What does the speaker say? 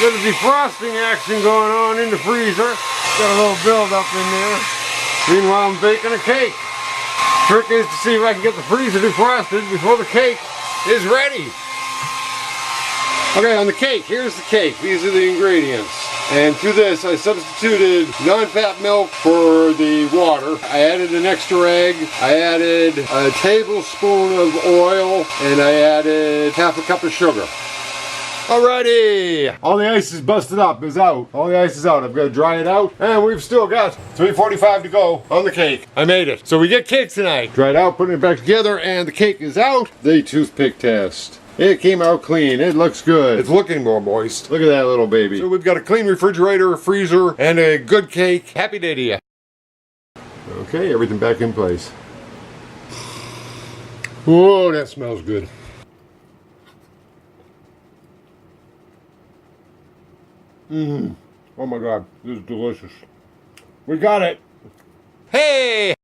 Got a defrosting action going on in the freezer. Got a little build up in there. Meanwhile, I'm baking a cake. Trick is to see if I can get the freezer defrosted before the cake is ready. Okay, on the cake, here's the cake. These are the ingredients. And to this, I substituted non-fat milk for the water. I added an extra egg. I added a tablespoon of oil, and I added half a cup of sugar. Alrighty! All the ice is busted up, is out. All the ice is out. I've got to dry it out. And we've still got 3:45 to go on the cake. I made it. So we get cake tonight. Dried out, putting it back together, and the cake is out. The toothpick test. It came out clean. It looks good. It's looking more moist. Look at that little baby. So we've got a clean refrigerator, a freezer, and a good cake. Happy day to you. Okay, everything back in place. Whoa, that smells good. Oh my God, this is delicious. We got it. Hey!